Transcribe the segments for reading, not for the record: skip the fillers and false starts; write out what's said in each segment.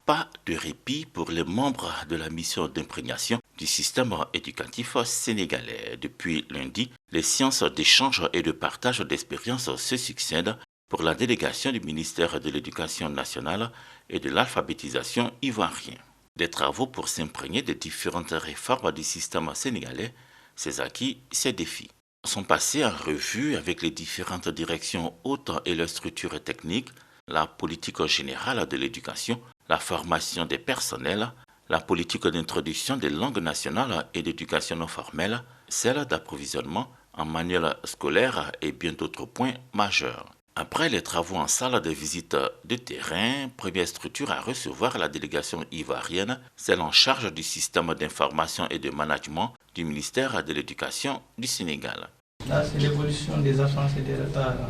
Pas de répit pour les membres de la mission d'imprégnation du système éducatif sénégalais. Depuis lundi, les séances d'échange et de partage d'expériences se succèdent pour la délégation du ministère de l'Éducation nationale et de l'alphabétisation ivoirien. Des travaux pour s'imprégner des différentes réformes du système sénégalais, ses acquis, ses défis, sont passés en revue avec les différentes directions hautes et leurs structures techniques, la politique générale de l'éducation, la formation des personnels, la politique d'introduction des langues nationales et d'éducation non formelle, celle d'approvisionnement en manuels scolaires et bien d'autres points majeurs. Après les travaux en salle de visite de terrain, première structure à recevoir la délégation ivoirienne, celle en charge du système d'information et de management du ministère de l'Éducation du Sénégal. Là, c'est l'évolution des absences et des retards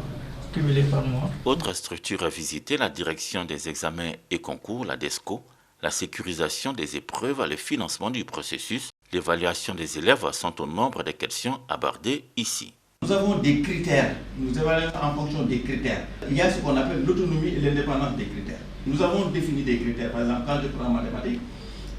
cumulés par mois. Autre structure visitée, la direction des examens et concours, la DESCO, la sécurisation des épreuves, le financement du processus, l'évaluation des élèves sont au nombre des questions abordées ici. Nous avons des critères, nous évaluons en fonction des critères. Il y a ce qu'on appelle l'autonomie et l'indépendance des critères. Nous avons défini des critères, par exemple, quand je prends en mathématiques,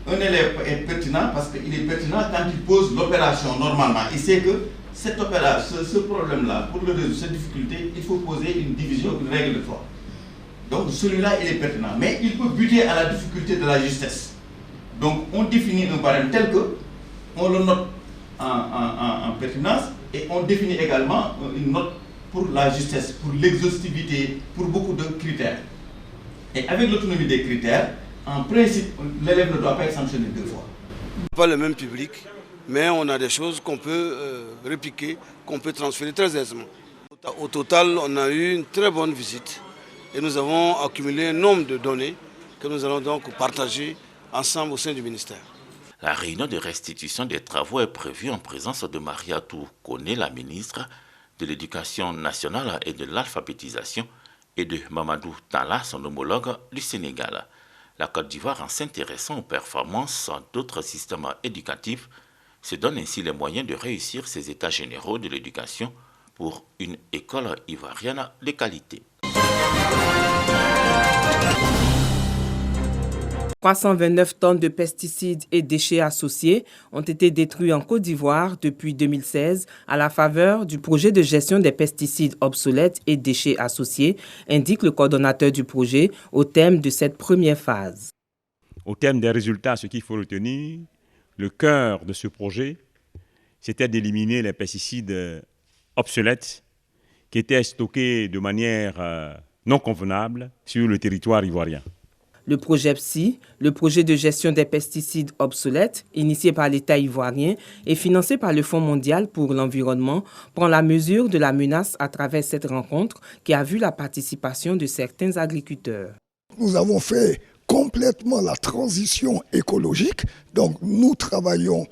un élève est pertinent parce qu'il est pertinent quand il pose l'opération normalement. Il sait que cette opération, ce problème-là, pour le résoudre, cette difficulté, il faut poser une division, une règle de 3. Donc celui-là, il est pertinent. Mais il peut buter à la difficulté de la justesse. Donc on définit un barème tel que on le note en pertinence et on définit également une note pour la justesse, pour l'exhaustivité, pour beaucoup de critères. Et avec l'autonomie des critères, en principe, l'élève ne doit pas être sanctionné 2 fois. Pas le même public, mais on a des choses qu'on peut répliquer, qu'on peut transférer très aisément. Au total, on a eu une très bonne visite et nous avons accumulé un nombre de données que nous allons donc partager ensemble au sein du ministère. La réunion de restitution des travaux est prévue en présence de Mariatou Kone, la ministre de l'Éducation nationale et de l'alphabétisation, et de Mamadou Talla, son homologue du Sénégal. La Côte d'Ivoire, en s'intéressant aux performances d'autres systèmes éducatifs, se donne ainsi les moyens de réussir ses états généraux de l'éducation pour une école ivoirienne de qualité. 329 tonnes de pesticides et déchets associés ont été détruits en Côte d'Ivoire depuis 2016 à la faveur du projet de gestion des pesticides obsolètes et déchets associés, indique le coordonnateur du projet au thème de cette première phase. Au thème des résultats, ce qu'il faut retenir, le cœur de ce projet, c'était d'éliminer les pesticides obsolètes qui étaient stockés de manière non convenable sur le territoire ivoirien. Le projet PSI, le projet de gestion des pesticides obsolètes, initié par l'État ivoirien et financé par le Fonds mondial pour l'environnement, prend la mesure de la menace à travers cette rencontre qui a vu la participation de certains agriculteurs. Nous avons fait complètement la transition écologique, donc nous travaillons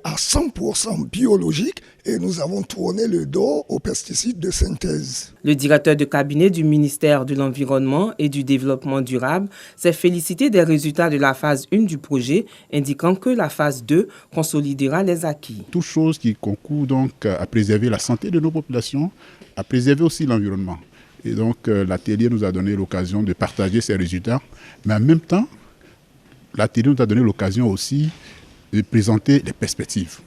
à 100% biologique et nous avons tourné le dos aux pesticides de synthèse. Le directeur de cabinet du ministère de l'Environnement et du Développement durable s'est félicité des résultats de la phase 1 du projet, indiquant que la phase 2 consolidera les acquis. Toute chose qui concourt donc à préserver la santé de nos populations, à préserver aussi l'environnement. Et donc l'atelier nous a donné l'occasion de partager ces résultats, mais en même temps, l'atelier nous a donné l'occasion aussi de présenter les perspectives.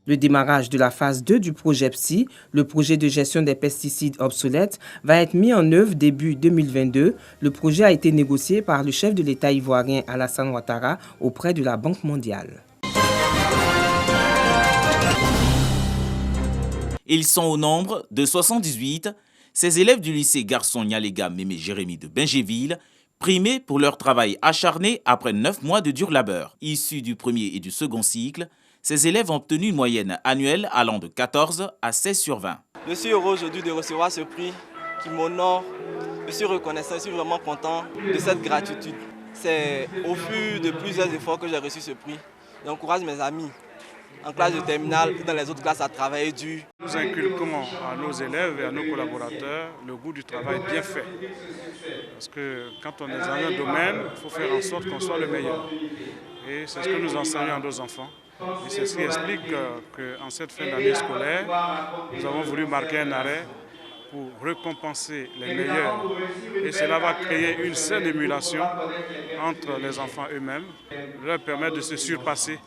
Le démarrage de la phase 2 du projet PSI, le projet de gestion des pesticides obsolètes, va être mis en œuvre début 2022. Le projet a été négocié par le chef de l'État ivoirien Alassane Ouattara auprès de la Banque mondiale. Ils sont au nombre de 78, ces élèves du lycée Garçon Nyalega Mémé Jérémy de Bingéville, primés pour leur travail acharné après 9 mois de dur labeur. Issus du premier et du second cycle, ces élèves ont obtenu une moyenne annuelle allant de 14 à 16 sur 20. Je suis heureux aujourd'hui de recevoir ce prix qui m'honore. Je suis reconnaissant, je suis vraiment content de cette gratitude. C'est au fur de plusieurs efforts que j'ai reçu ce prix. J'encourage mes amis en classe de terminale et dans les autres classes à travailler dur. Nous inculquons à nos élèves et à nos collaborateurs le goût du travail bien fait. Parce que quand on est dans un domaine, il faut faire en sorte qu'on soit le meilleur. Et c'est ce que nous enseignons à nos enfants. Et c'est ce qui explique qu'en cette fin d'année scolaire, nous avons voulu marquer un arrêt pour récompenser les meilleurs. Et cela va créer une saine émulation entre les enfants eux-mêmes, leur permettre de se surpasser.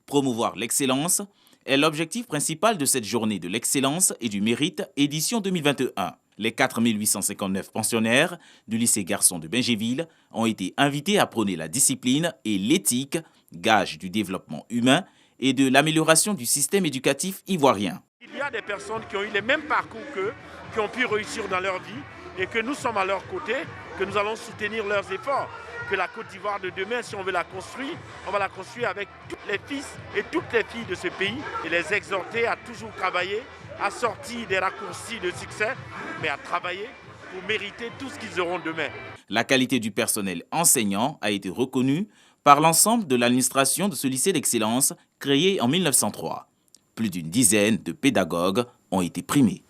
Promouvoir l'excellence est l'objectif principal de cette journée de l'excellence et du mérite édition 2021. Les 4859 pensionnaires du lycée Garçon de Bingéville ont été invités à prôner la discipline et l'éthique, gage du développement humain et de l'amélioration du système éducatif ivoirien. Il y a des personnes qui ont eu les mêmes parcours qu'eux, qui ont pu réussir dans leur vie et que nous sommes à leur côté, que nous allons soutenir leurs efforts. Que la Côte d'Ivoire de demain, si on veut la construire, on va la construire avec tous les fils et toutes les filles de ce pays et les exhorter à toujours travailler, à sortir des raccourcis de succès, mais à travailler pour mériter tout ce qu'ils auront demain. La qualité du personnel enseignant a été reconnue par l'ensemble de l'administration de ce lycée d'excellence créé en 1903. Plus d'une dizaine de pédagogues ont été primés.